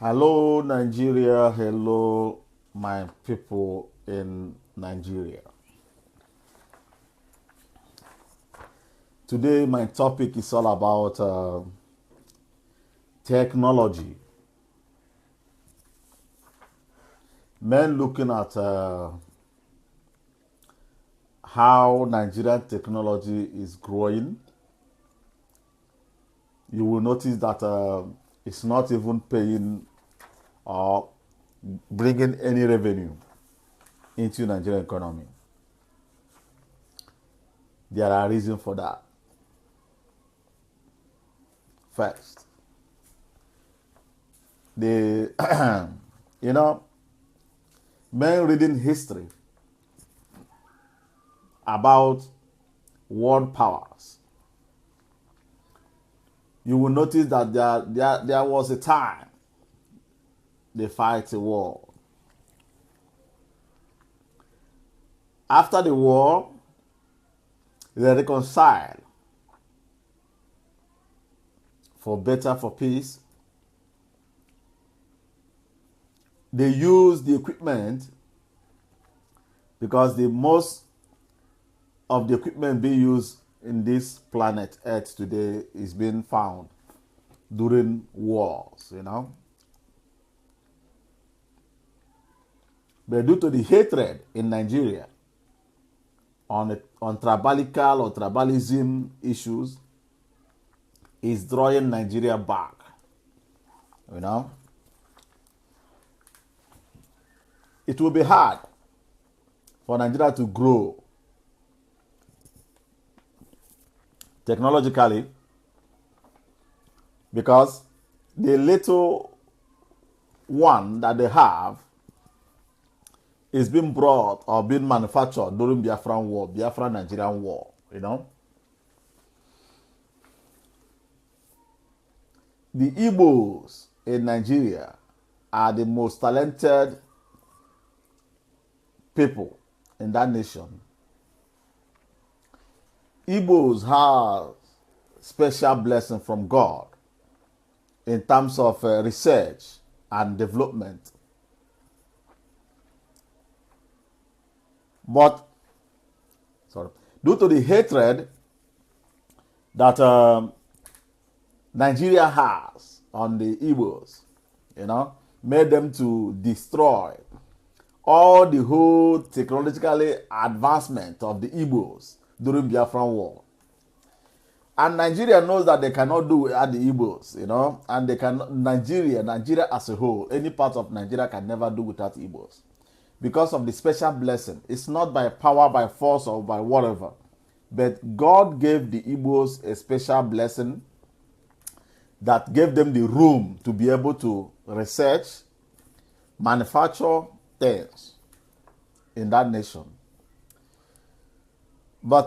Hello, Nigeria. Hello, my people in Nigeria. Today, my topic is all about technology. Men looking at how Nigerian technology is growing, you will notice that it's not even paying or bringing any revenue into Nigerian economy. There are reasons for that. First, the you know, men reading history about world powers, you will notice that there was a time they fight a war. After the war, they reconcile for better, for peace. They use the equipment because the most of the equipment being used in this planet Earth today is being found during wars, But due to the hatred in Nigeria on tribalical or tribalism issues, is drawing Nigeria back, It will be hard for Nigeria to grow technologically because the little one that they have is being brought or being manufactured during Biafra Nigerian war, The Igbos in Nigeria are the most talented people in that nation. Igbos have special blessing from God in terms of research and development. But, due to the hatred that Nigeria has on the Igbos, made them to destroy all the whole technologically advancement of the Igbos during Biafran war. And Nigeria knows that they cannot do without the Igbos, and they can Nigeria as a whole, any part of Nigeria can never do without Igbos. Because of the special blessing. It's not by power, by force, or by whatever. But God gave the Igbos a special blessing that gave them the room to be able to research, manufacture things in that nation. But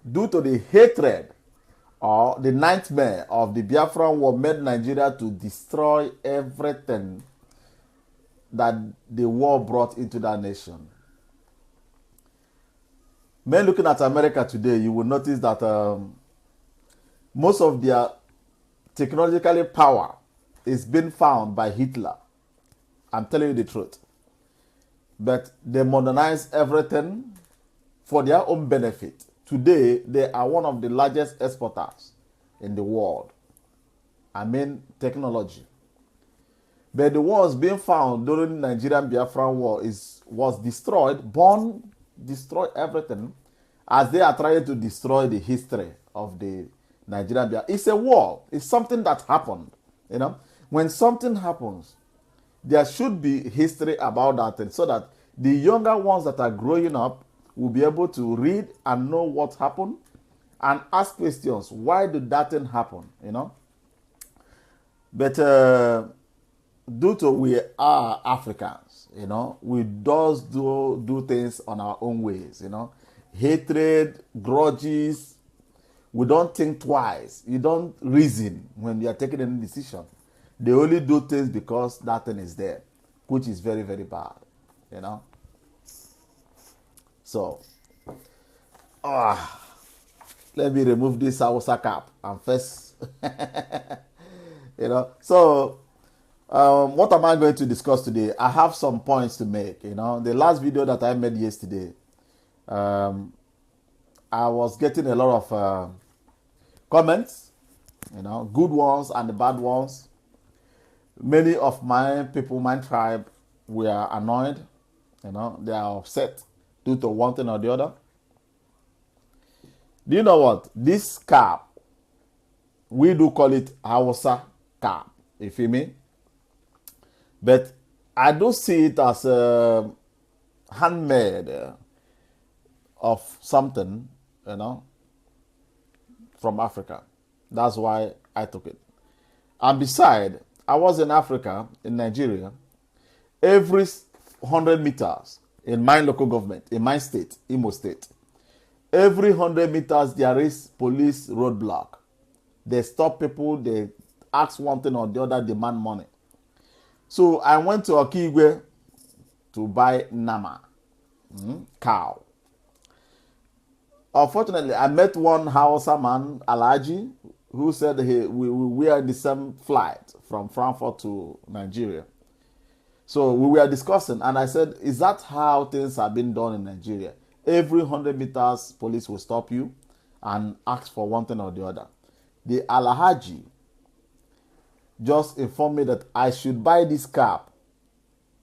due to the hatred or the nightmare of the Biafran war made Nigeria to destroy everything that the war brought into that nation. Men looking at America today, you will notice that most of their technological power is being found by Hitler. I'm telling you the truth. But they modernize everything for their own benefit. Today, they are one of the largest exporters in the world. I mean, technology. But the ones being found during Nigerian Biafran war was destroyed, destroy everything, as they are trying to destroy the history of the Nigerian Biafran. It's a war. It's something that happened. When something happens, there should be history about that thing so that the younger ones that are growing up will be able to read and know what happened and ask questions. Why did that thing happen? But due to we are Africans, we just do things on our own ways, Hatred, grudges, we don't think twice. You don't reason when you are taking any decision. They only do things because that thing is there, which is very, very bad, So, let me remove this Hausa cap and first, So, What am I going to discuss today? I have some points to make. You know, the last video that I made yesterday, um, I was getting a lot of comments, you know, good ones and the bad ones. Many of my people, my tribe, were annoyed. You know, they are upset due to one thing or the other. Do you know what? This cap, we do call it Hausa cap. You feel me? But I do see it as a handmade of something, you know, from Africa. That's why I took it. And beside, I was in Africa, in Nigeria, every 100 meters in my local government, in my state, Imo State, every 100 meters there is police roadblock. They stop people, they ask one thing or the other, demand money. So I went to Okigwe to buy nama, cow. Unfortunately, I met one Hausa man, Alaji, who said we were in the same flight from Frankfurt to Nigeria. So we were discussing, and I said, is that how things have been done in Nigeria? Every 100 meters, police will stop you and ask for one thing or the other. The Alhaji just informed me that I should buy this cap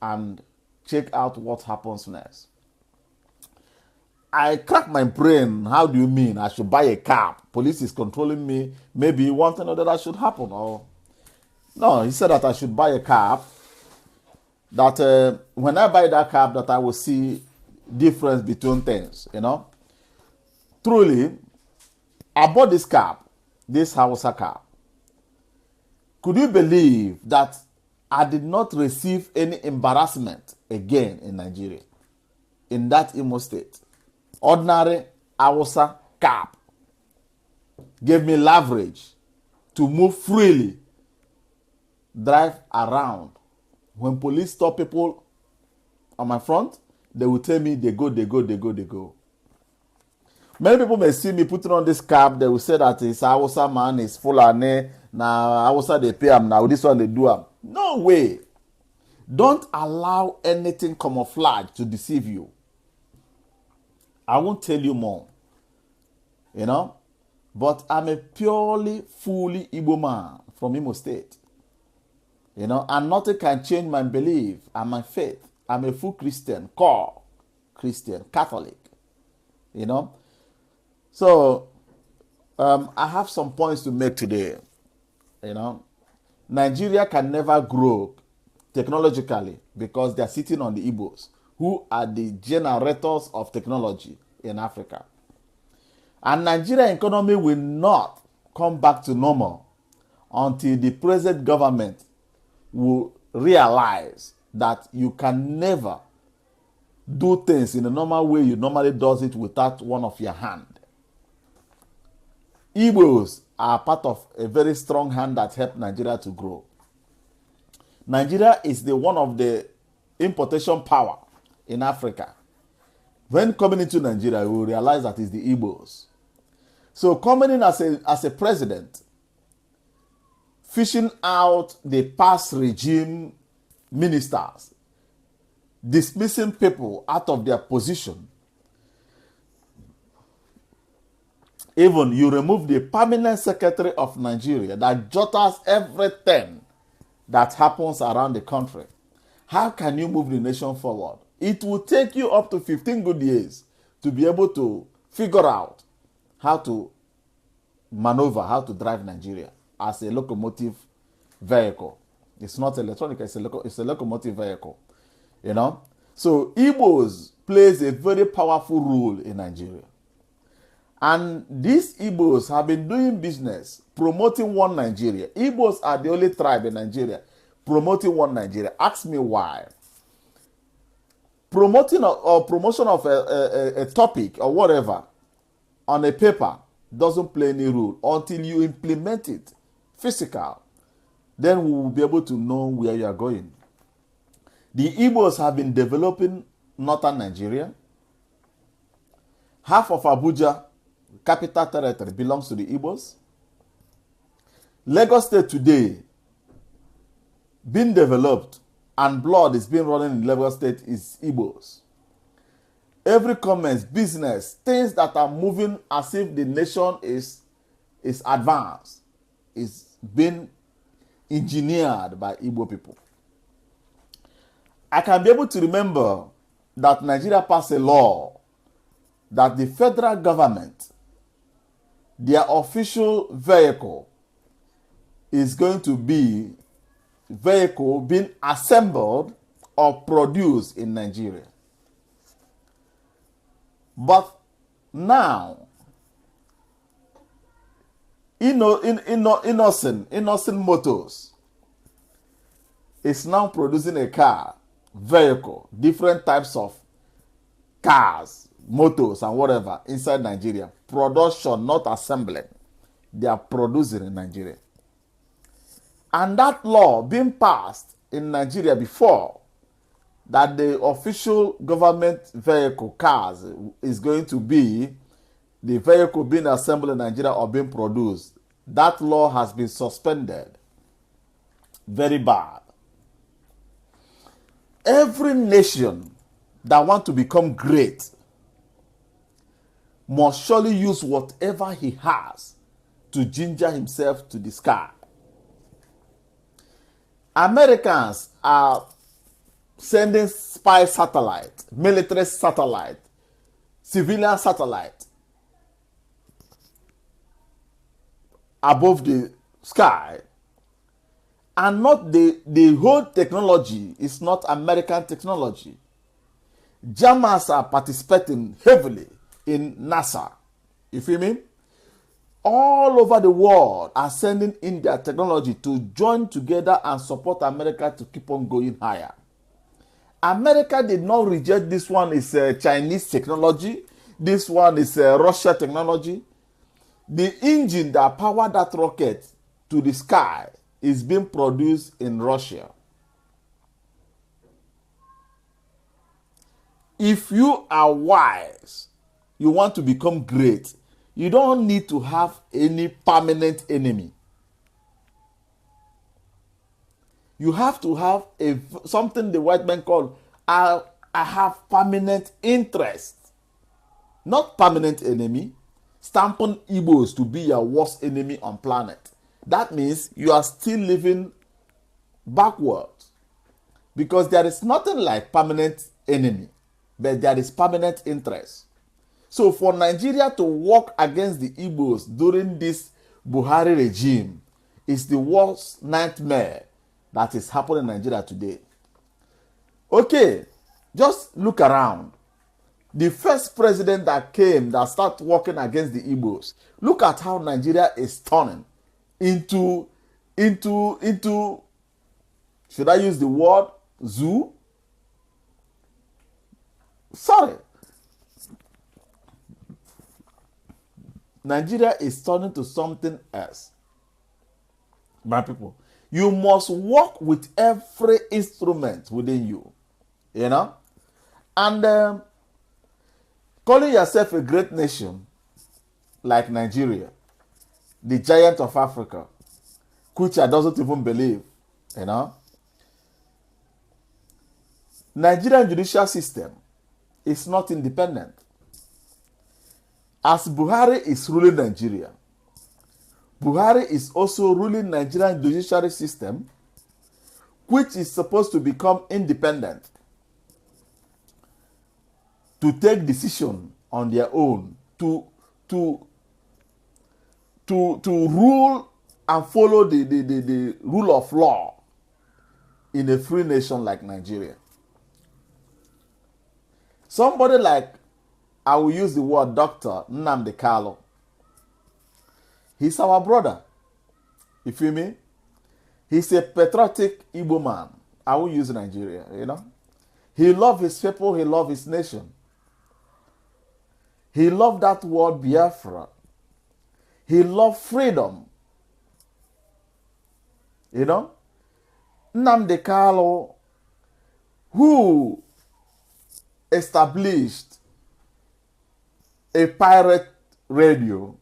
and check out what happens next. I cracked my brain. How do you mean I should buy a cap? Police is controlling me. Maybe one thing or the other should happen. Or no, he said that I should buy a cap. That when I buy that cap, that I will see difference between things. You know. Truly, I bought this cap, this Hausa cap. Could you believe that I did not receive any embarrassment again in Nigeria, in that Imo State? Ordinary Hausa cap gave me leverage to move freely, drive around. When police stop people on my front, they will tell me they go, they go, they go, they go. Many people may see me putting on this cap. They will say that it's Hausa man, it's Fulani. Now Hausa they pay them. Now this one they do them. No way. Don't allow anything camouflage to deceive you. I won't tell you more. You know, but I'm a purely, fully Igbo man from Imo State. You know, and nothing can change my belief and my faith. I'm a full Christian, core Christian, Catholic. You know. So, I have some points to make today. You know, Nigeria can never grow technologically because they are sitting on the Igbos, who are the generators of technology in Africa. And Nigerian economy will not come back to normal until the present government will realize that you can never do things in the normal way you normally does it without one of your hand. Igbos are part of a very strong hand that helped Nigeria to grow. Nigeria is one of the importation power in Africa. When coming into Nigeria, we will realize that it's the Igbos. So coming in as a president, fishing out the past regime ministers, dismissing people out of their position. Even you remove the permanent secretary of Nigeria that jotters everything that happens around the country. How can you move the nation forward? It will take you up to 15 good years to be able to figure out how to maneuver, how to drive Nigeria as a locomotive vehicle. It's not electronic, it's a locomotive vehicle. You know? So Igbos plays a very powerful role in Nigeria. And these Igbos have been doing business, promoting one Nigeria. Igbos are the only tribe in Nigeria promoting one Nigeria. Ask me why. Promoting or promotion of a topic or whatever on a paper doesn't play any role until you implement it physical. Then we will be able to know where you are going. The Igbos have been developing northern Nigeria. Half of Abuja, capital territory, belongs to the Igbos. Lagos State today, being developed and blood is being running in Lagos State is Igbos. Every commerce, business, things that are moving as if the nation is advanced, is being engineered by Igbo people. I can be able to remember that Nigeria passed a law that the federal government, their official vehicle, is going to be vehicle being assembled or produced in Nigeria. But now, Innocent Motors is now producing a car, vehicle, different types of cars, motors, and whatever inside Nigeria. Production, not assembling. They are producing in Nigeria. And that law being passed in Nigeria before, that the official government vehicle, cars, is going to be the vehicle being assembled in Nigeria or being produced, that law has been suspended. Very bad. Every nation that wants to become great must surely use whatever he has to ginger himself to the sky. Americans are sending spy satellite, military satellite, civilian satellite above the sky, and not the whole technology is not American technology. Germans are participating heavily in NASA. You feel me? All over the world are sending in their technology to join together and support America to keep on going higher. America did not reject this one is Chinese technology. This one is Russia technology. The engine that powered that rocket to the sky is being produced in Russia. If you are wise, you want to become great, you don't need to have any permanent enemy. You have to have something the white man call, I have permanent interest. Not permanent enemy. Stamping Igbos to be your worst enemy on planet. That means you are still living backwards. Because there is nothing like permanent enemy, but there is permanent interest. So for Nigeria to work against the Igbos during this Buhari regime is the worst nightmare that is happening in Nigeria today. Okay, just look around. The first president that came that started working against the Igbos, look at how Nigeria is turning into, should I use the word zoo? Sorry. Nigeria is turning to something else. My people, you must work with every instrument within you, you know, and calling yourself a great nation like Nigeria, the giant of Africa, which I doesn't even believe, you know. Nigerian judicial system is not independent. As Buhari is ruling Nigeria, Buhari is also ruling Nigerian judiciary system, which is supposed to become independent, to take decision on their own, to rule and follow the rule of law in a free nation like Nigeria. Somebody like, I will use the word Dr. Nnamdi Kanu. He's our brother. You feel me? He's a patriotic Igbo man. I will use Nigeria, you know. He loves his people, he loves his nation. He loved that word Biafra. He loved freedom. You know? Nnamdi Kanu, who established a pirate radio.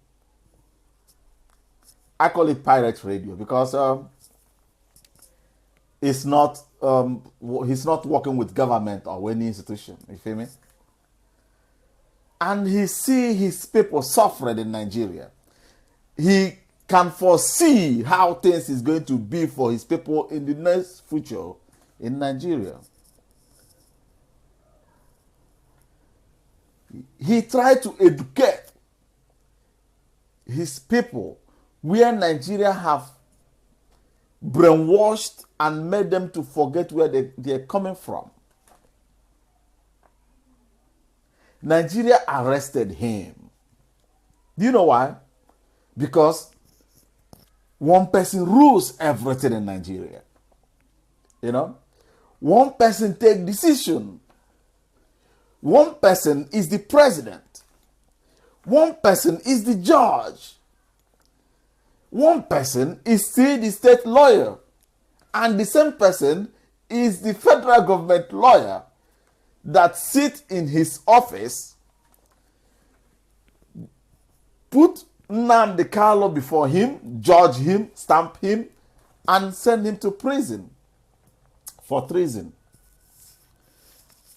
I call it pirate radio because is not he's not working with government or any institution. You feel me? And he see his people suffering in Nigeria. He can foresee how things is going to be for his people in the next future in Nigeria. He tried to educate his people where Nigeria have brainwashed and made them to forget where they are coming from. Nigeria arrested him. Do you know why? Because one person rules everything in Nigeria. You know? One person takes decision. One person is the president. One person is the judge. One person is still the state lawyer. And the same person is the federal government lawyer that sits in his office, put Nnamdi Kanu before him, judge him, stamp him, and send him to prison for treason.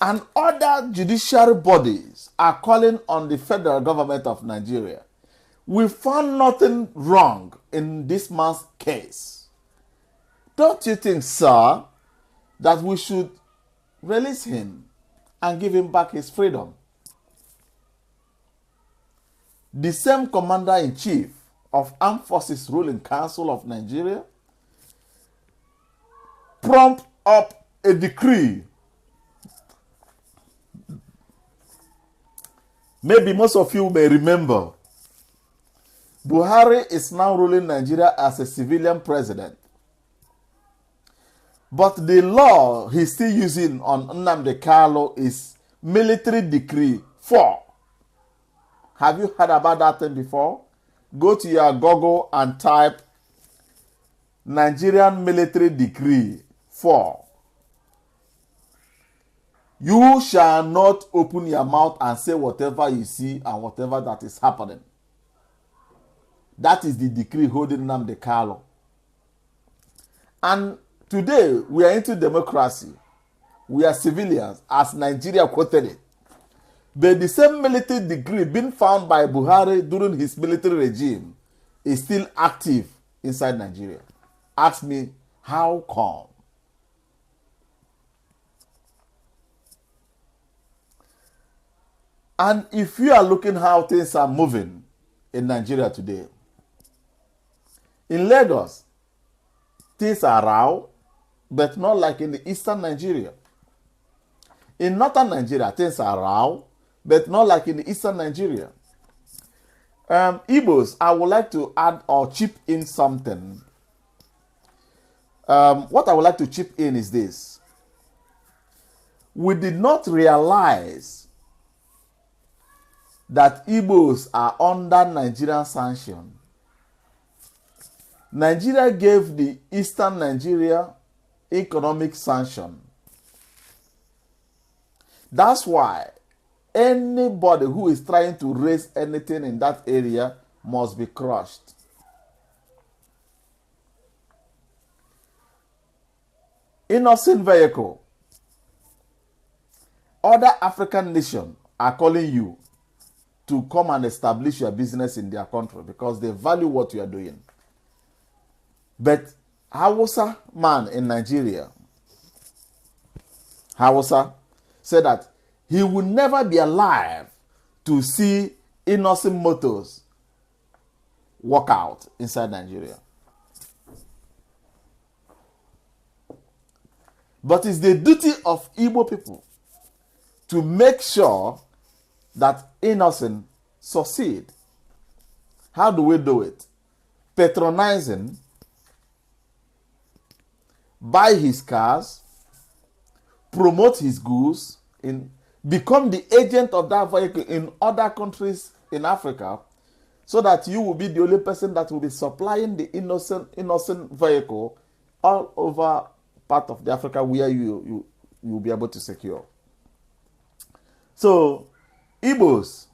And other judiciary bodies are calling on the federal government of Nigeria. We found nothing wrong in this man's case. Don't you think, sir, that we should release him and give him back his freedom? The same commander-in-chief of Armed Forces Ruling Council of Nigeria prompt up a decree. Maybe most of you may remember, Buhari is now ruling Nigeria as a civilian president. But the law he's still using on Nnamdi Kanu is Military Decree 4. Have you heard about that thing before? Go to your Google and type Nigerian Military Decree 4. You shall not open your mouth and say whatever you see and whatever that is happening. That is the decree holding Nnamdi Kanu. And today, we are into democracy. We are civilians, as Nigeria quoted it. But the same military decree being found by Buhari during his military regime is still active inside Nigeria. Ask me, how come? And if you are looking how things are moving in Nigeria today, in Lagos, things are raw, but not like in the eastern Nigeria. In northern Nigeria, things are raw, but not like in the eastern Nigeria. Igbos, I would like to add or chip in something. What I would like to chip in is this. We did not realize that Igbos are under Nigerian sanction. Nigeria gave the eastern Nigeria economic sanction. That's why anybody who is trying to raise anything in that area must be crushed. Innocent vehicle. Other African nations are calling you to come and establish your business in their country because they value what you are doing. But Hausa man in Nigeria, Hausa, said that he will never be alive to see innocent motors walk out inside Nigeria. But it's the duty of Igbo people to make sure that innocent succeed. How do we do it? Patronizing, buy his cars, promote his goods, become the agent of that vehicle in other countries in Africa, so that you will be the only person that will be supplying the innocent vehicle all over part of the Africa where you will be able to secure. So, Igbos,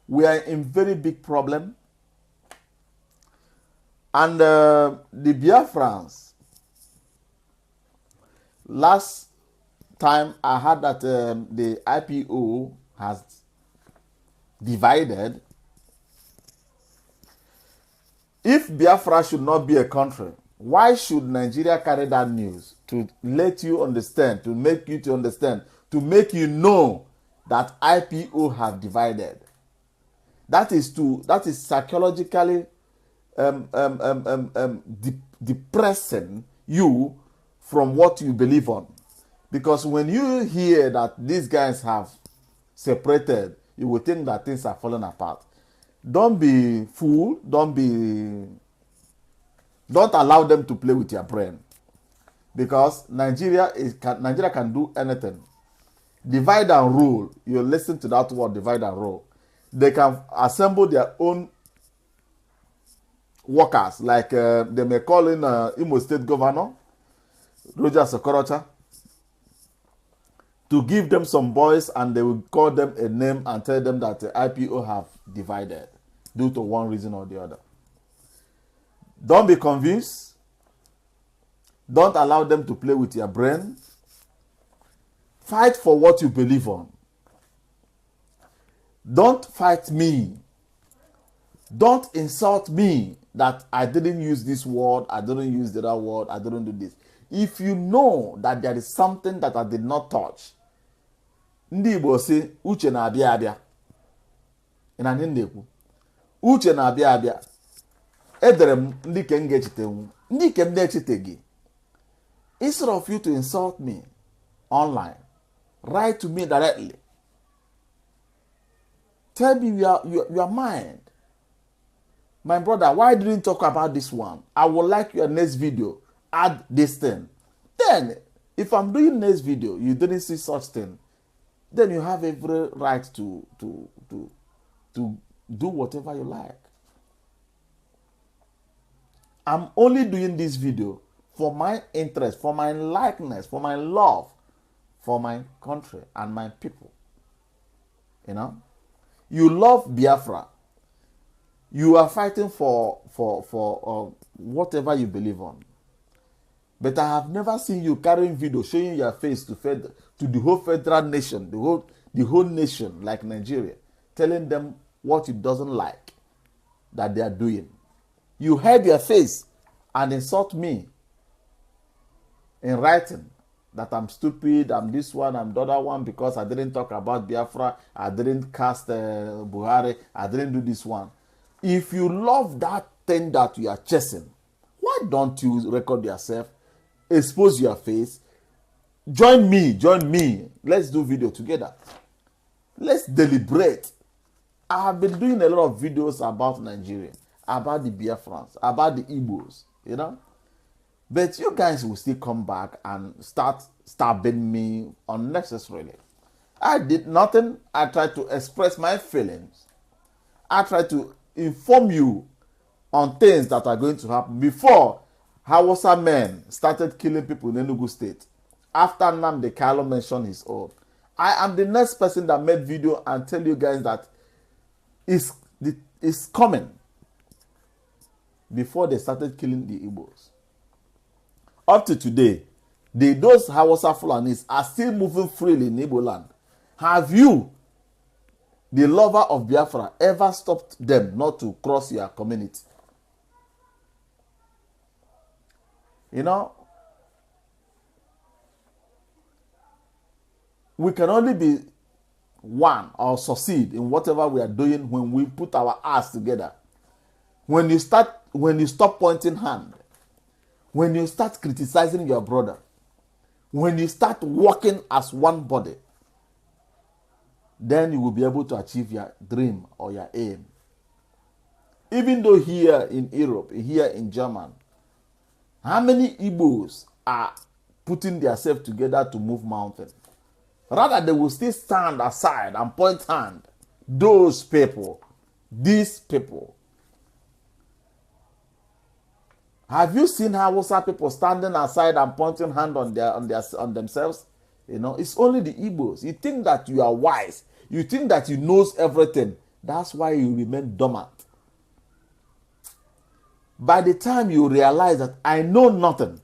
we are in very big problem. And the Biafrans, Last time I heard that the IPO has divided. If Biafra should not be a country, why should Nigeria carry that news to let you understand, to make you to understand, to make you know that IPO have divided? That is psychologically depressing you from what you believe on. Because when you hear that these guys have separated, you will think that things are falling apart. Don't be fool. Don't allow them to play with your brain. Because Nigeria can do anything. Divide and rule. You listen to that word, divide and rule. They can assemble their own workers, like they may call in Imo State Governor, Roger Sokorocha, to give them some boys, and they will call them a name and tell them that the IPO have divided due to one reason or the other. Don't be convinced. Don't allow them to play with your brain. Fight for what you believe on. Don't fight me. Don't insult me that I didn't use this word, I didn't use the other word, I didn't do this. If you know that there is something that I did not touch, ndị Igbo say, uche na-abịa abịa. Ina ndị ekwu. Uche na-abịa abịa. Edere m ndị ke m ga-echitenwu. Ndị ke m na-echiteghị. Instead of you to insult me online, write to me directly. Tell me your mind. My brother, why didn't you talk about this one? I would like your next video. Add this thing. Then, if I'm doing next video, you didn't see such thing, then you have every right to do whatever you like. I'm only doing this video for my interest, for my likeness, for my love, for my country and my people. You know? You love Biafra. You are fighting for whatever you believe on. But I have never seen you carrying video showing your face to the whole federal nation, the whole nation like Nigeria, telling them what you doesn't like that they are doing. You hide your face and insult me in writing that I'm stupid, I'm this one, I'm the other one because I didn't talk about Biafra, I didn't cast Buhari, I didn't do this one. If you love that thing that you are chasing, why don't you record yourself, expose your face, join me, let's do video together. Let's deliberate. I have been doing a lot of videos about Nigeria, about the Biafrans, about the Igbos, you know. But you guys will still come back and start stabbing me unnecessarily. I did nothing. I tried to express my feelings. I tried to inform you on things that are going to happen before Hausa men started killing people in Enugu State. After Nnamdi Kanu mentioned his own. I am the next person that made video and tell you guys that it's coming before they started killing the Igbos. Up to today, those Hausa Fulanis are still moving freely in Igbo land. Have you, the lover of Biafra, ever stopped them not to cross your community? You know, we can only be one or succeed in whatever we are doing when we put our ass together. When you stop pointing hand, when you start criticizing your brother, when you start working as one body, then you will be able to achieve your dream or your aim. Even though here in Europe, here in Germany, how many Igbos are putting themselves together to move mountains? Rather, they will still stand aside and point hand. Those people, these people. Have you seen Hausa people standing aside and pointing hand on themselves? You know, it's only the Igbos. You think that you are wise. You think that you knows everything. That's why you remain dormant. By the time you realize that I know nothing,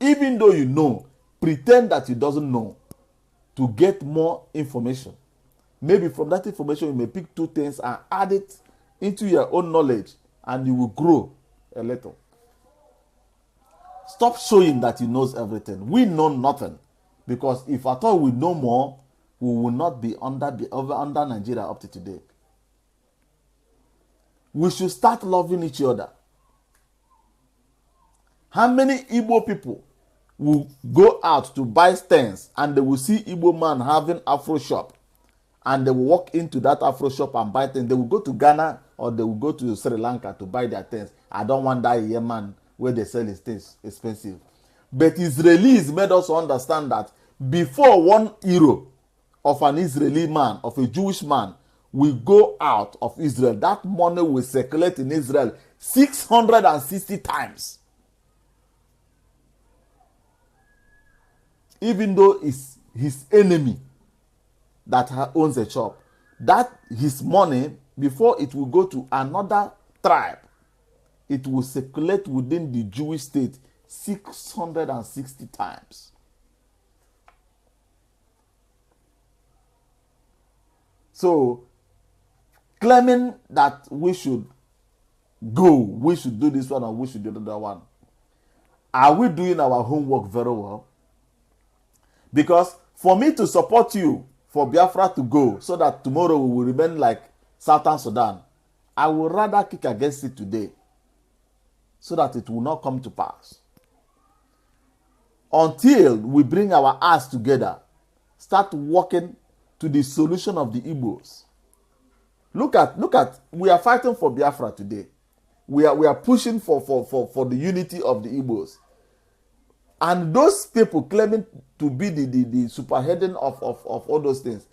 even though you know, pretend that he doesn't know to get more information. Maybe from that information you may pick 2 things and add it into your own knowledge, and you will grow a little. Stop showing that you knows everything. We know nothing, because if at all we know more, we will not be under Nigeria up to today. We should start loving each other. How many Igbo people will go out to buy stands and they will see Igbo man having Afro shop, and they will walk into that Afro shop and buy things? They will go to Ghana or they will go to Sri Lanka to buy their things. I don't want that Yemen where they sell his things expensive. But Israelis made us understand that before €1 of an Israeli man, of a Jewish man, will go out of Israel, that money will circulate in Israel 660 times. Even though it's his enemy that owns a shop, that his money, before it will go to another tribe, it will circulate within the Jewish state 660 times. So, claiming that we should go, we should do this one or we should do the other one, are we doing our homework very well? Because for me to support you, for Biafra to go, so that tomorrow we will remain like Southern Sudan, I would rather kick against it today, so that it will not come to pass. Until we bring our ass together, start working to the solution of the Igbos. Look at, we are fighting for Biafra today. We are pushing for the unity of the Igbos. And those people claiming to be the superheading of all those things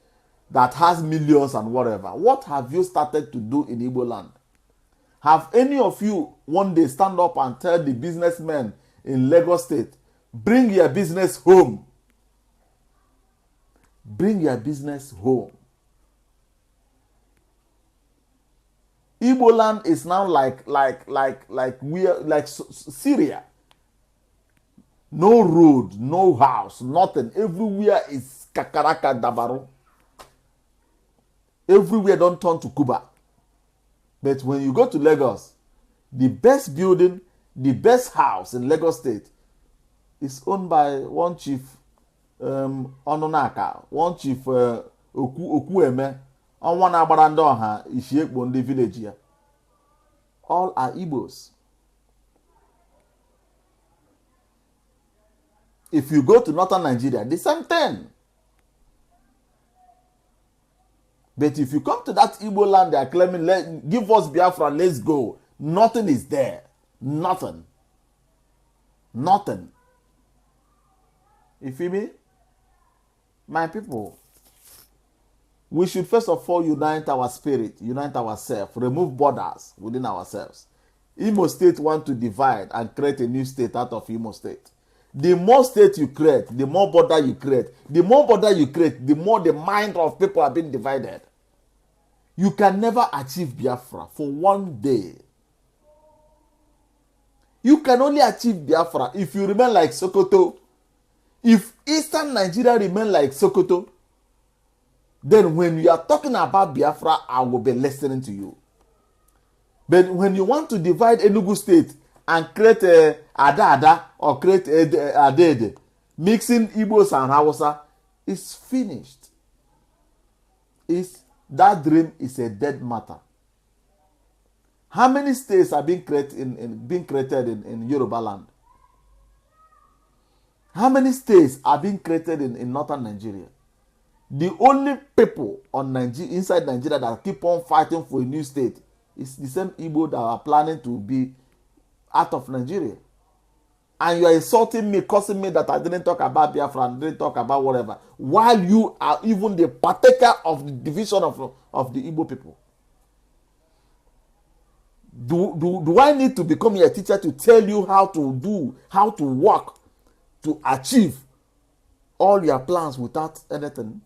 that has millions and whatever, what have you started to do in Igbo land? Have any of you one day stand up and tell the businessmen in Lagos State, bring your business home? Bring your business home. Igbo land is now like Syria. No road, no house, nothing. Everywhere is kakaraka dabaru. Everywhere don't turn to Cuba. But when you go to Lagos, the best building, the best house in Lagos State is owned by one chief Ononaka, one chief Okueme, on one Abarandoha, Ishiekbo, the village here. All are Igbos. If you go to northern Nigeria, the same thing. But if you come to that Igbo land, they are claiming, give us Biafra, let's go. Nothing is there. Nothing. Nothing. You feel me? My people, we should first of all unite our spirit, unite ourselves, remove borders within ourselves. Imo State want to divide and create a new state out of Imo State. The more state you create, the more border you create. The more border you create, the more the mind of people are being divided. You can never achieve Biafra for one day. You can only achieve Biafra if you remain like Sokoto. If Eastern Nigeria remain like Sokoto, then when you are talking about Biafra, I will be listening to you. But when you want to divide Enugu State and create a Ada or create a Adede, mixing Igbos and Hausa, it's finished. That dream is a dead matter. How many states are being created in Yoruba land? How many states are being created in northern Nigeria? The only people inside Nigeria that keep on fighting for a new state is the same Igbo that are planning to be out of Nigeria. And you are insulting me, cursing me that I didn't talk about Biafra and didn't talk about whatever, while you are even the partaker of the division of the Igbo people. Do I need to become your teacher to tell you how to work, to achieve all your plans without anything?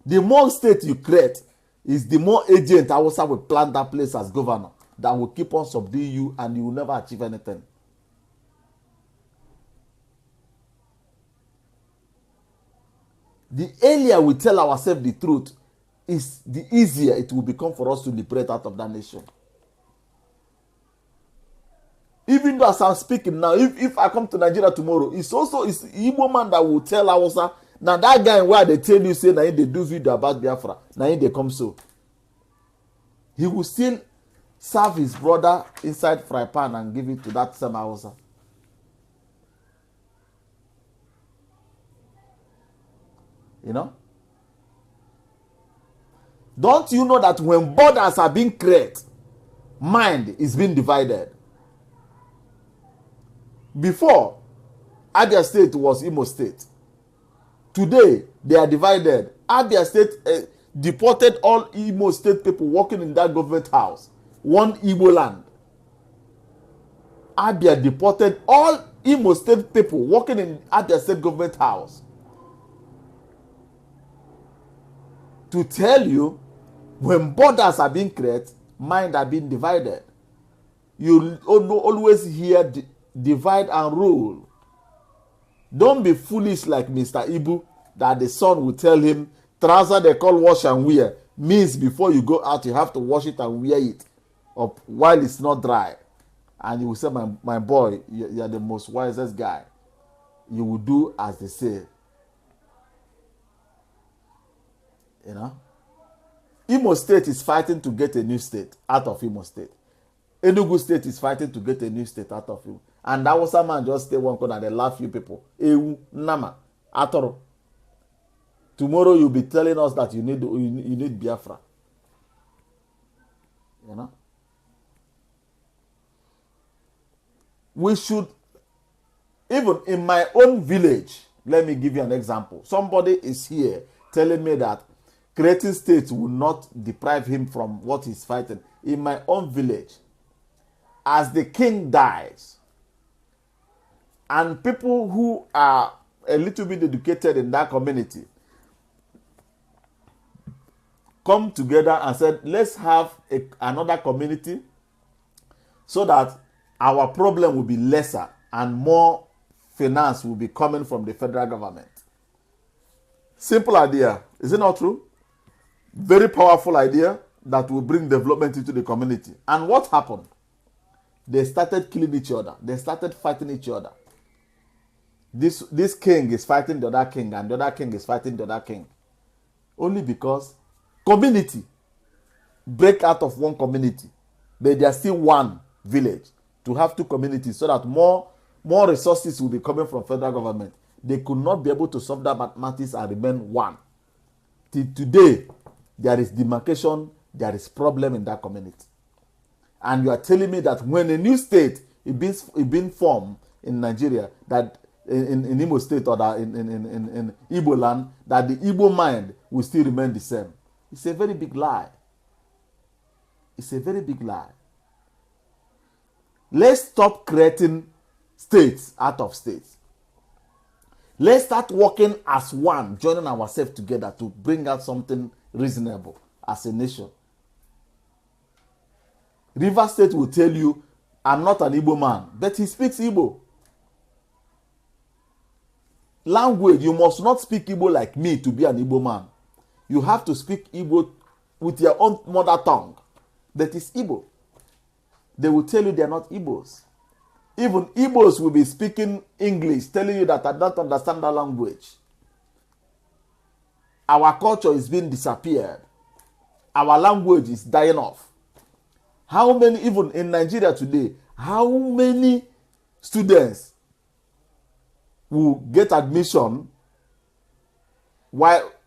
The more state you create, is the more agent Hausa will plant that place as governor that will keep on subduing you and you will never achieve anything. The earlier we tell ourselves the truth, is the easier it will become for us to liberate out of that nation. Even though as I'm speaking now, if I come to Nigeria tomorrow, it's Igbo man that will tell Hausa, now that guy where they tell you say now they do video about Biafra, now they come so. He will still serve his brother inside fry pan and give it to that same Hausa. You know? Don't you know that when borders are being created, mind is being divided? Before, Abia State was Imo State. Today, they are divided. Abia State deported all Imo State people working in that government house. One Igbo land. Abia deported all Imo State people working in Abia State government house. To tell you, when borders are being created, minds are being divided. You always hear divide and rule. Don't be foolish like Mr. Ibu, that the son will tell him, trouser they call wash and wear, means before you go out, you have to wash it and wear it up while it's not dry. And you will say, my boy, you're the most wisest guy. You will do as they say. You know? Imo State is fighting to get a new state out of Imo State. Enugu State is fighting to get a new state out of Imo. And that was a man just stay one corner and they laugh you people. Ewu, Nama, Atoro. Tomorrow you'll be telling us that you need Biafra. You know? We should, even in my own village, let me give you an example. Somebody is here telling me that creating states will not deprive him from what he's fighting. In my own village, as the king dies, and people who are a little bit educated in that community come together and said, let's have another community so that our problem will be lesser and more finance will be coming from the federal government. Simple idea. Is it not true? Very powerful idea that will bring development into the community. And what happened? They started killing each other. They started fighting each other. This king is fighting the other king, and the other king is fighting the other king. Only because community break out of one community, but they are still one village. To have two communities so that more resources will be coming from federal government. They could not be able to solve that mathematics and remain one. Till today, there is demarcation, there is problem in that community. And you are telling me that when a new state is being formed in Nigeria, that in Imo State or that in Igbo land, that the Igbo mind will still remain the same. It's a very big lie. It's a very big lie. Let's stop creating states out of states. Let's start working as one, joining ourselves together to bring out something reasonable as a nation. River State will tell you, I'm not an Igbo man, but he speaks Igbo. Language, you must not speak Igbo like me to be an Igbo man. You have to speak Igbo with your own mother tongue. That is Igbo. They will tell you they are not Igbos. Even Igbos will be speaking English, telling you that I don't understand that language. Our culture is being disappeared. Our language is dying off. How many, even in Nigeria today, how many students will get admission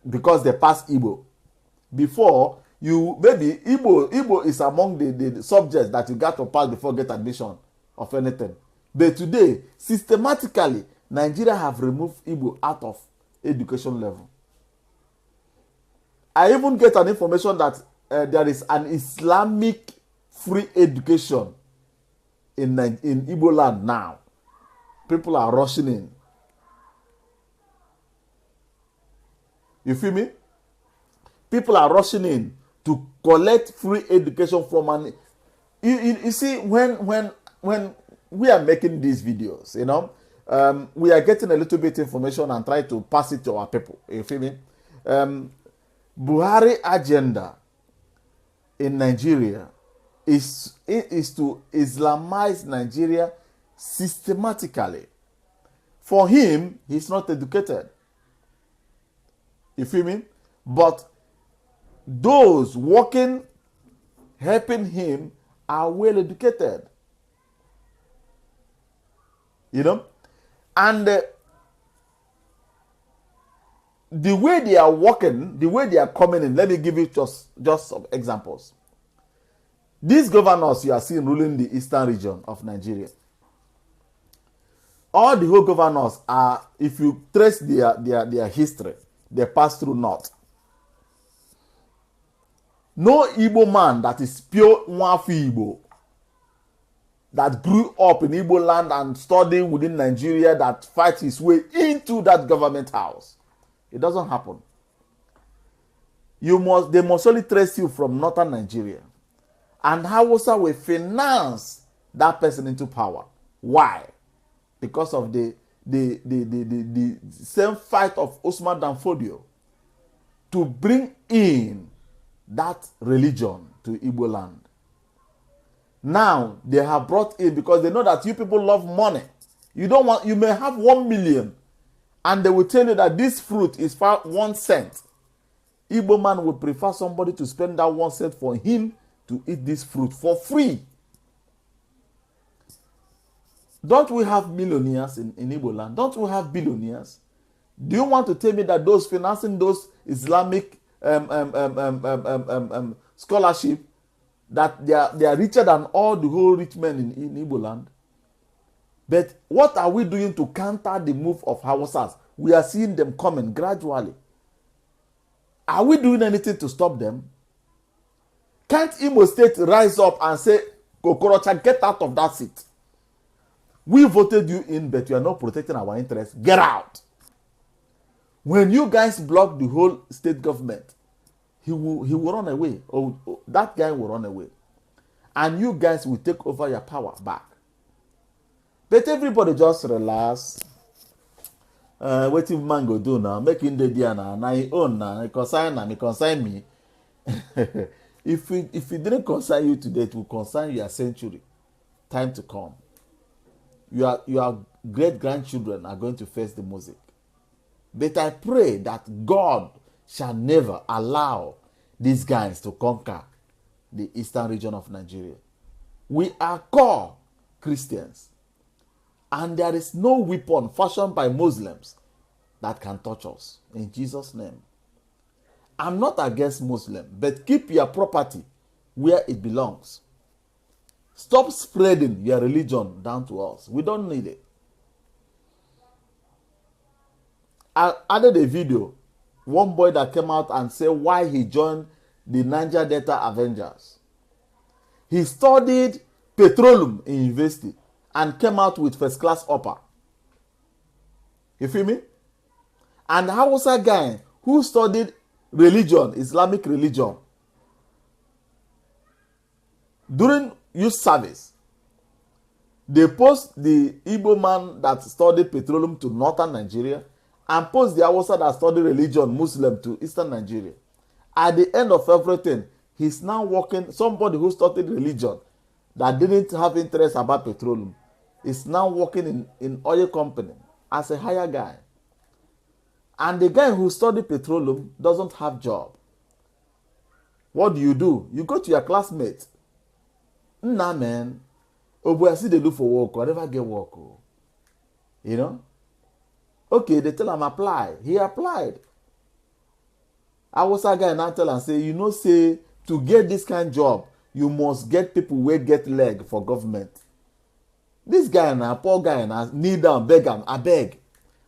because they pass Igbo? Before, maybe Igbo is among the subjects that you got to pass before get admission of anything. But today, systematically, Nigeria have removed Igbo out of education level. I even get an information that there is an Islamic free education in Igbo land now. People are rushing in. You feel me? People are rushing in to collect free education from an. You see, when we are making these videos, you know, we are getting a little bit information and try to pass it to our people. You feel me? Buhari agenda in Nigeria is to Islamize Nigeria systematically. For him, he's not educated. You feel me? But those working, helping him are well educated. You know? And the way they are working, the way they are coming in, let me give you just some examples. These governors you are seeing ruling the eastern region of Nigeria, all the whole governors are, if you trace their history, they pass through north. No Igbo man that is pure Nwafi Igbo, that grew up in Igbo land and studied within Nigeria, that fights his way into that government house. It doesn't happen. They must only trace you from northern Nigeria. And Hausa will finance that person into power. Why? Because of the same fight of Usman Dan Fodio to bring in that religion to Igbo land. Now they have brought in, because they know that you people love money. You may have 1 million and they will tell you that this fruit is for 1 cent. Igbo man would prefer somebody to spend that 1 cent for him to eat this fruit for free. Don't we have millionaires in Igbo land? Don't we have billionaires? Do you want to tell me that those financing those Islamic scholarship, that they are richer than all the whole rich men in Igbo land? But what are we doing to counter the move of Hausas? We are seeing them coming gradually. Are we doing anything to stop them? Can't Imo State rise up and say, Kokorocha, get out of that seat? We voted you in, but you are not protecting our interests. Get out. When you guys block the whole state government, he will run away. That guy will run away. And you guys will take over your power back. But everybody just relax. What if man go do now? Making the deal now. Now he own now. He consign me. If it didn't consign you today, it will consign your century. Time to come. Your great-grandchildren are going to face the music. But I pray that God shall never allow these guys to conquer the eastern region of Nigeria. We are core Christians. And there is no weapon fashioned by Muslims that can touch us. In Jesus' name. I'm not against Muslims, but keep your property where it belongs. Stop spreading your religion down to us. We don't need it. I added a video. One boy that came out and said why he joined the Niger Delta Avengers. He studied petroleum in university and came out with first class upper. You feel me? And how was a guy who studied religion, Islamic religion, during youth service, they post the Igbo man that studied petroleum to northern Nigeria and post the Hausa that studied religion, Muslim, to eastern Nigeria. At the end of everything, he's now working, somebody who studied religion that didn't have interest about petroleum is now working in oil company as a higher guy. And the guy who studied petroleum doesn't have job. What do? You go to your classmate. Nah, man. Oh boy, I see they look for work or never get work. You know? Okay, they tell him apply. He applied. I was a guy now tell and say, you know, say to get this kind of job, you must get people where get leg for government. This guy now, poor guy now, kneel down, beg him, I beg.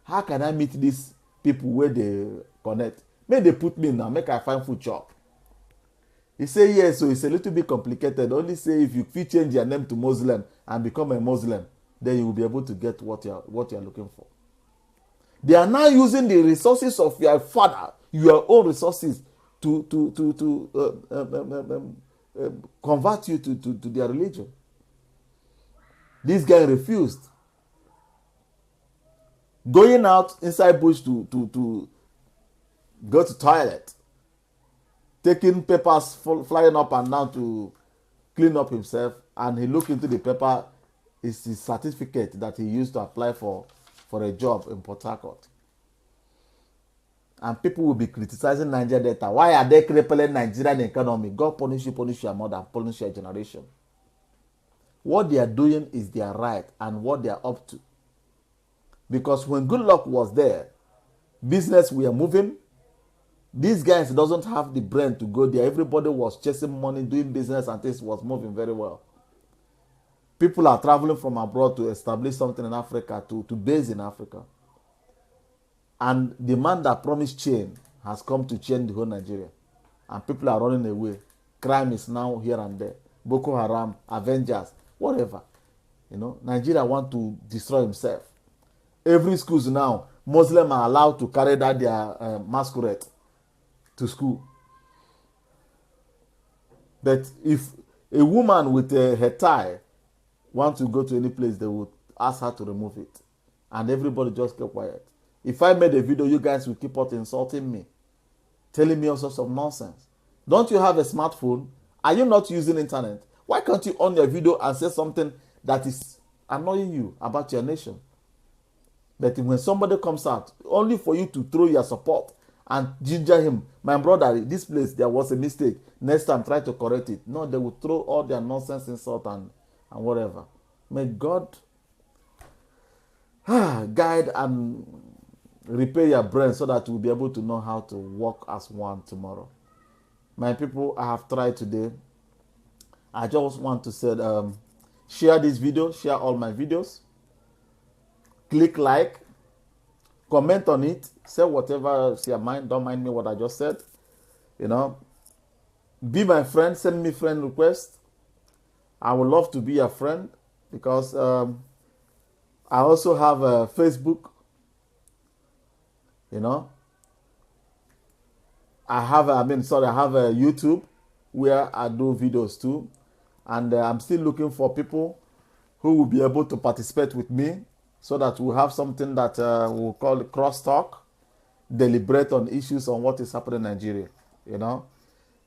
How can I meet these people where they connect? May they put me now, make I find food chop. He say yes, so it's a little bit complicated. Only say if you fit change your name to Muslim and become a Muslim, then you will be able to get what you're looking for. They are now using the resources of your father, your own resources, to convert you to their religion. This guy refused. going out inside bush to go to toilet, taking papers flying up and down to clean up himself, and he look into the paper, is his certificate that he used to apply for a job in Port Harcourt. And people will be criticizing Nigeria data. Why are they crippling Nigerian economy? God punish your mother, punish your generation. What they are doing is their right and what they are up to. Because when good luck was there, business were moving. These guys doesn't have the brain to go there. Everybody was chasing money, doing business, and things was moving very well. People are traveling from abroad to establish something in Africa, to base in Africa. And the man that promised change has come to change the whole Nigeria. And people are running away. Crime is now here and there. Boko Haram, Avengers, whatever. You know, Nigeria want to destroy himself. Every schools now, Muslims are allowed to carry that their masquerade to school. But if a woman with her tie wants to go to any place, they would ask her to remove it. And everybody just kept quiet. If I made a video, you guys will keep on insulting me, telling me all sorts of nonsense. Don't you have a smartphone? Are you not using internet? Why can't you on your video and say something that is annoying you about your nation? But when somebody comes out, only for you to throw your support and ginger him, my brother, this place, there was a mistake. Next time, try to correct it. No, they will throw all their nonsense, insult, and whatever. May God guide and repair your brain so that you'll be able to know how to walk as one tomorrow. My people, I have tried today. I just want to say, share this video, share all my videos. Click like, comment on it, say whatever is your mind. Don't mind me what I just said. You know, be my friend, send me friend request. I would love to be your friend because I also have a Facebook. You know, I have a YouTube where I do videos too. And I'm still looking for people who will be able to participate with me so that we'll have something that we'll call crosstalk, deliberate on issues on what is happening in Nigeria. You know,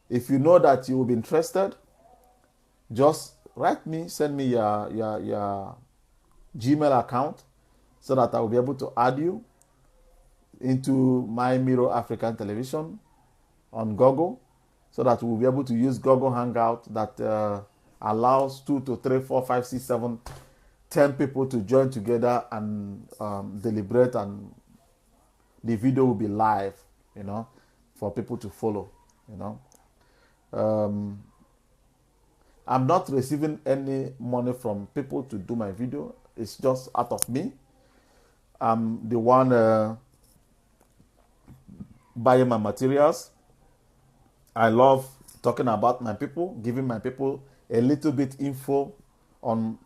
if you know that you will be interested, just write me, send me your Gmail account so that I will be able to add you into my Miro African Television on Google so that we'll be able to use Google Hangout that allows 2 to 3, 4, 5, 6, 7, 10 people to join together and deliberate, and the video will be live, you know, for people to follow, you know. I'm not receiving any money from people to do my video. It's just out of me. I'm the one buying my materials. I love talking about my people, giving my people a little bit info on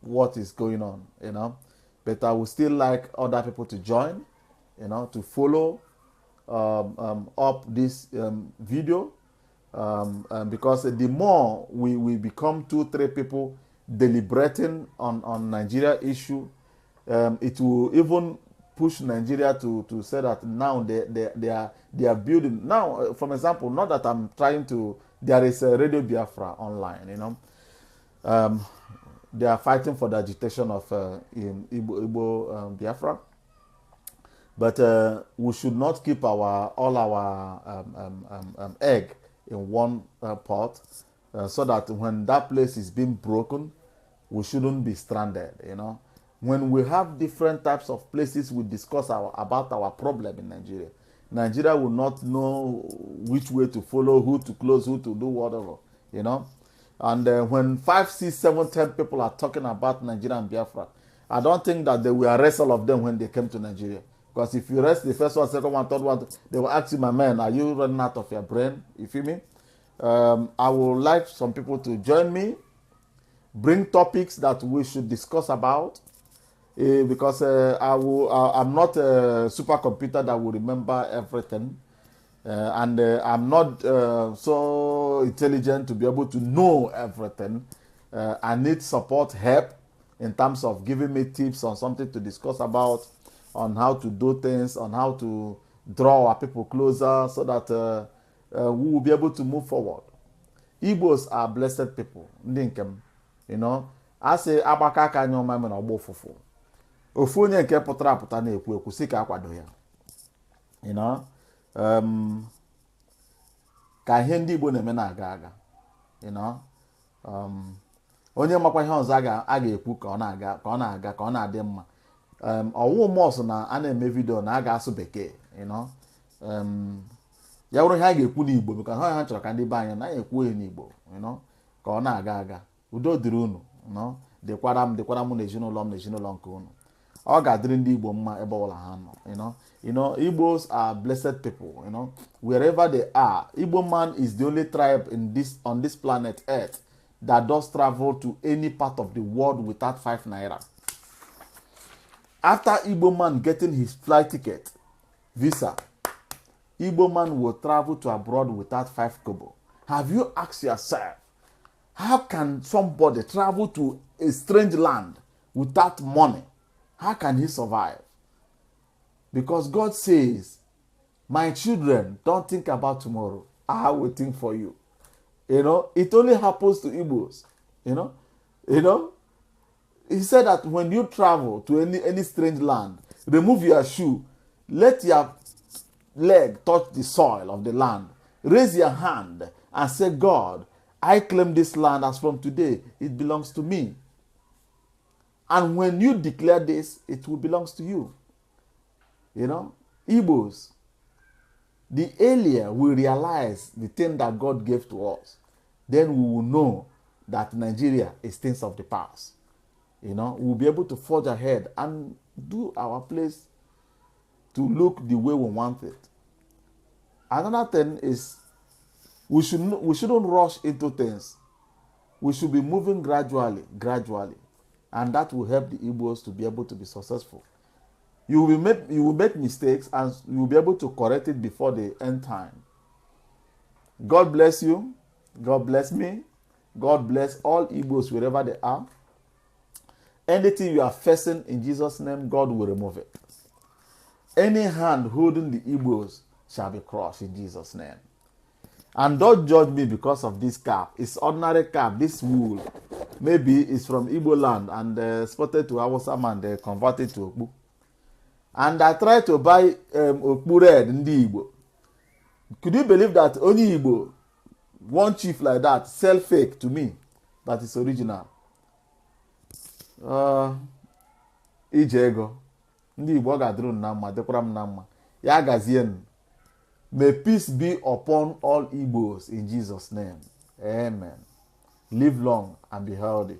what is going on, you know. But I would still like other people to join, you know, to follow up this video, because the more we become 2, 3 people deliberating on Nigeria issue, it will even push Nigeria to say that now they are building. Now, for example, not that I'm trying to, there is a Radio Biafra online, you know. They are fighting for the agitation of Igbo Biafra. But we should not keep all our egg in one pot, so that when that place is being broken, we shouldn't be stranded, you know. When we have different types of places we discuss about our problem in Nigeria, Nigeria will not know which way to follow, who to close, who to do whatever, you know. And when 5, 6, 7, 10 people are talking about Nigeria and Biafra, I don't think that they will arrest all of them when they came to Nigeria. Because if you arrest the first one, second one, third one, they will ask you, my man, are you running out of your brain? You feel me? I would like some people to join me, bring topics that we should discuss about, because I'm not a supercomputer that will remember everything. And I'm not so intelligent to be able to know everything. I need support, help in terms of giving me tips on something to discuss about, on how to do things, on how to draw our people closer so that we will be able to move forward. Igbos are blessed people. You know, I say abaka ka nyo ma me na ogbo fufu. Ofu onye nke pụtara apụta na-ekwu ekwu si ka akwado ya. You know, ka ihe ndị Igbo na-eme na-aga aga. You know, onye makwa ihe ọzọ a ga-ekwu ka ọ na-adị mma. Ọwụ mọs na a na-eme vidio na a ga-asụ bekee. You know, ya wụrụ ihe a ga-ekwu n'Igbo maka ha chọrọ ka ndị be anyị na-ekwu n'Igbo. You know, ka ọ na-aga aga. Udo dịrị unu. You know, dịkwara m na ezinụlọ m na ezinụlọ nke unu. Ọ ga-adịrị ndị Igbo mma ebe ọbụla ha nọ. You know, Igbos are blessed people. You know, wherever they are, Igbo man is the only tribe on this planet Earth that does travel to any part of the world without 5 naira. After Igbo man getting his flight ticket, visa, Igbo man will travel to abroad without 5 kobo. Have you asked yourself, how can somebody travel to a strange land without money? How can he survive? Because God says, my children, don't think about tomorrow. I will think for you. You know, it only happens to Igbos. You know. He said that when you travel to any strange land, remove your shoe, let your leg touch the soil of the land, raise your hand and say, God, I claim this land as from today, it belongs to me. And when you declare this, it will belong to you. You know, Igbos, the earlier we realize the thing that God gave to us, then we will know that Nigeria is things of the past. You know, we'll be able to forge ahead and do our place to look the way we want it. Another thing is we shouldn't rush into things. We should be moving gradually, and that will help the Igbos to be able to be successful. You will make mistakes and you will be able to correct it before the end time. God bless you. God bless me. God bless all Igbos wherever they are. Anything you are facing in Jesus' name, God will remove it. Any hand holding the Igbos shall be crushed in Jesus' name. And don't judge me because of this cap. It's ordinary cap. This wool, maybe it's from Igbo land and exported to Hausa man, they converted to Okpu. And I tried to buy Okpu red in the Igbo. Could you believe that only Igbo, one chief like that, sell fake to me, but it's original? Ijego. Ndị Igbo ga-adịrị na mma, dịkwara m na mma. Ya gazie. May peace be upon all Igbos in Jesus' name. Amen. Live long and be healthy.